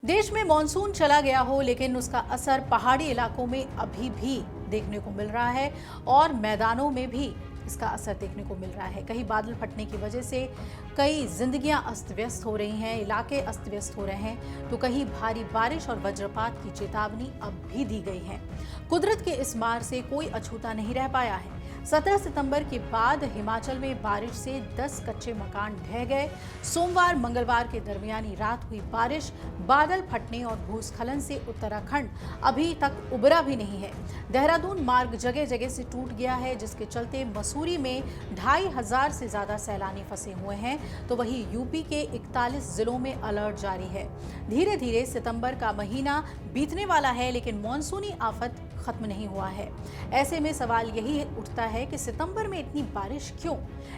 देश में मॉनसून चला गया हो, लेकिन उसका असर पहाड़ी इलाकों में अभी भी देखने को मिल रहा है और मैदानों में भी इसका असर देखने को मिल रहा है। कहीं बादल फटने की वजह से कई जिंदगियां अस्त व्यस्त हो रही हैं, इलाके अस्त व्यस्त हो रहे हैं, तो कहीं भारी बारिश और वज्रपात की चेतावनी अब भी दी गई है। कुदरत के इस मार से कोई अछूता नहीं रह पाया है। 17 सितंबर के बाद हिमाचल में बारिश से 10 कच्चे मकान ढह गए। सोमवार मंगलवार के दरमियानी रात हुई बारिश, बादल फटने और भूस्खलन से उत्तराखंड अभी तक उबरा भी नहीं है। देहरादून मार्ग जगह जगह से टूट गया है, जिसके चलते मसूरी में 2500 से ज्यादा सैलानी फंसे हुए हैं, तो वहीं यूपी के 41 जिलों में अलर्ट जारी है। धीरे धीरे सितंबर का महीना बीतने वाला है, लेकिन मॉनसूनी आफत खत्म नहीं हुआ है। ऐसे में सवाल यही उठता है कि सितंबर में इतनी बारिश क्यों?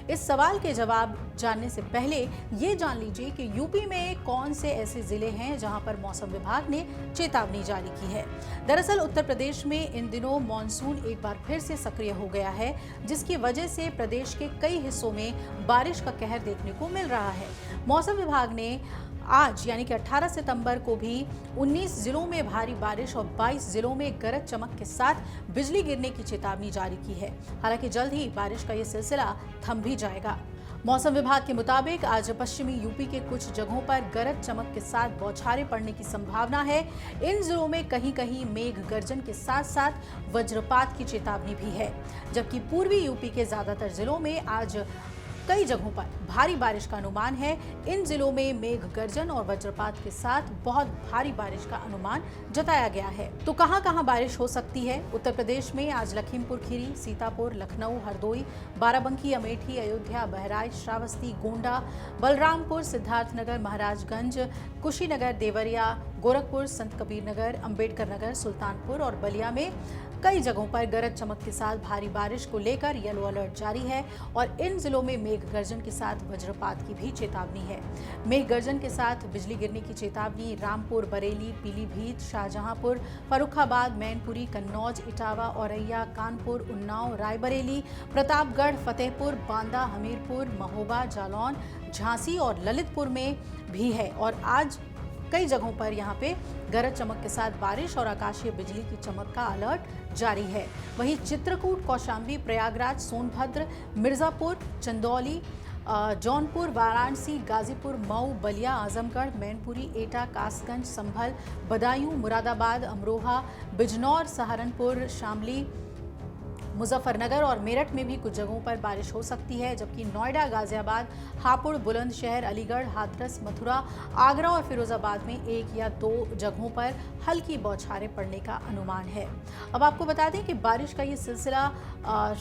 इस सवाल के जवाब जानने से पहले ये जान लीजिए कि यूपी में कौन से ऐसे जिले हैं जहां पर मौसम विभाग ने चेतावनी जारी की है। दरअसल उत्तर प्रदेश में इन दिनों मॉनसून एक बार फिर से सक्रिय हो गया है, जिसकी वजह से प्रदेश के कई हिस्सों में बारिश का कहर देखने को मिल रहा है। मौसम विभाग ने आज यानी कि 18 सितंबर को भी 19 जिलों में भारी बारिश और 22 जिलों में गरज चमक के साथ बिजली गिरने की चेतावनी जारी की है। हालांकि जल्द ही बारिश का ये सिलसिला थम भी जाएगा। मौसम विभाग के मुताबिक आज पश्चिमी यूपी के कुछ जगहों पर गरज चमक के साथ बौछारें पड़ने की संभावना है। इन जिलों में कहीं कहीं मेघ गर्जन के साथ साथ वज्रपात की चेतावनी भी है, जबकि पूर्वी यूपी के ज्यादातर जिलों में आज कई जगहों पर भारी बारिश का अनुमान है। इन जिलों में मेघ गर्जन और वज्रपात के साथ बहुत भारी बारिश का अनुमान जताया गया है। तो कहां-कहां बारिश हो सकती है? उत्तर प्रदेश में आज लखीमपुर खीरी, सीतापुर, लखनऊ, हरदोई, बाराबंकी, अमेठी, अयोध्या, बहराइच, श्रावस्ती, गोंडा, बलरामपुर, सिद्धार्थनगर, महाराजगंज, कुशीनगर, देवरिया, गोरखपुर, संत कबीर नगर, अंबेडकर नगर, सुल्तानपुर और बलिया में कई जगहों पर गरज चमक के साथ भारी बारिश को लेकर येलो अलर्ट जारी है और इन जिलों में मेघ गर्जन के साथ वज्रपात की भी चेतावनी है। मेघ गर्जन के साथ बिजली गिरने की चेतावनी रामपुर, बरेली, पीलीभीत, शाहजहांपुर, फर्रुखाबाद, मैनपुरी, कन्नौज, इटावा, औरैया, कानपुर, उन्नाव, रायबरेली, प्रतापगढ़, फतेहपुर, बांदा, हमीरपुर, महोबा, जालौन, झांसी और ललितपुर में भी है। और आज कई जगहों पर यहाँ पे गरज चमक के साथ बारिश और आकाशीय बिजली की चमक का अलर्ट जारी है। वहीं चित्रकूट, कौशाम्बी, प्रयागराज, सोनभद्र, मिर्जापुर, चंदौली, जौनपुर, वाराणसी, गाजीपुर, मऊ, बलिया, आजमगढ़, मैनपुरी, एटा, कासगंज, संभल, बदायूं, मुरादाबाद, अमरोहा, बिजनौर, सहारनपुर, शामली, मुजफ्फरनगर और मेरठ में भी कुछ जगहों पर बारिश हो सकती है, जबकि नोएडा, गाजियाबाद, हापुड़, बुलंदशहर, अलीगढ़, हाथरस, मथुरा, आगरा और फिरोजाबाद में 1 या 2 जगहों पर हल्की बौछारें पड़ने का अनुमान है। अब आपको बता दें कि बारिश का ये सिलसिला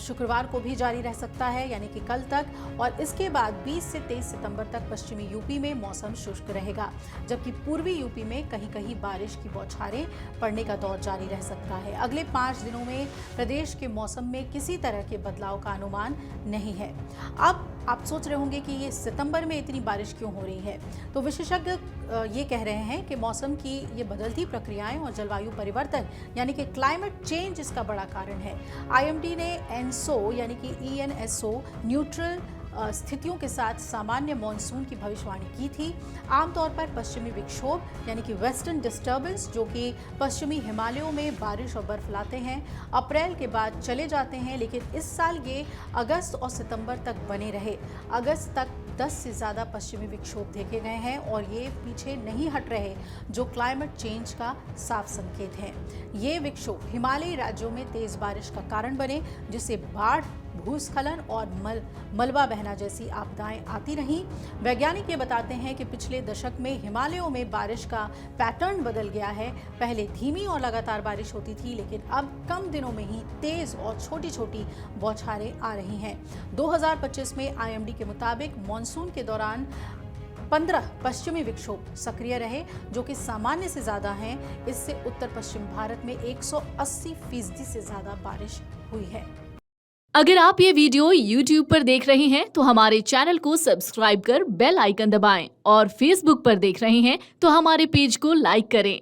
शुक्रवार को भी जारी रह सकता है, यानी कि कल तक, और इसके बाद 20 से 23 सितंबर तक पश्चिमी यूपी में मौसम शुष्क रहेगा, जबकि पूर्वी यूपी में कहीं कहीं बारिश की बौछारें पड़ने का दौर जारी रह सकता है। अगले 5 दिनों में प्रदेश के मौसम में किसी तरह के बदलाव का अनुमान नहीं है। अब आप सोच रहे होंगे कि ये सितंबर में इतनी बारिश क्यों हो रही है, तो विशेषज्ञ ये कह रहे हैं कि मौसम की ये बदलती प्रक्रियाएं और जलवायु परिवर्तन यानी कि क्लाइमेट चेंज इसका बड़ा कारण है। आईएमडी ने एनसो यानी कि ENSO न्यूट्रल स्थितियों के साथ सामान्य मॉनसून की भविष्यवाणी की थी। आमतौर पर पश्चिमी विक्षोभ यानी कि वेस्टर्न डिस्टर्बेंस, जो कि पश्चिमी हिमालयों में बारिश और बर्फ लाते हैं, अप्रैल के बाद चले जाते हैं, लेकिन इस साल ये अगस्त और सितंबर तक बने रहे। अगस्त तक 10 से ज़्यादा पश्चिमी विक्षोभ देखे गए हैं और ये पीछे नहीं हट रहे, जो क्लाइमेट चेंज का साफ संकेत है। ये विक्षोभ हिमालयी राज्यों में तेज बारिश का कारण बने, जिससे बाढ़, भूस्खलन और मलबा बहना जैसी आपदाएं आती रहीं। वैज्ञानिक ये बताते हैं कि पिछले दशक में हिमालयों में बारिश का पैटर्न बदल गया है। पहले धीमी और लगातार बारिश होती थी, लेकिन अब कम दिनों में ही तेज और छोटी छोटी बौछारें आ रही हैं। 2025 में आईएमडी के मुताबिक मानसून के दौरान 15 पश्चिमी विक्षोभ सक्रिय रहे, जो कि सामान्य से ज्यादा हैं। इससे उत्तर पश्चिम भारत में 180% से ज्यादा बारिश हुई है। अगर आप ये वीडियो YouTube पर देख रहे हैं तो हमारे चैनल को सब्सक्राइब कर बेल आइकन दबाएं और Facebook पर देख रहे हैं तो हमारे पेज को लाइक करें।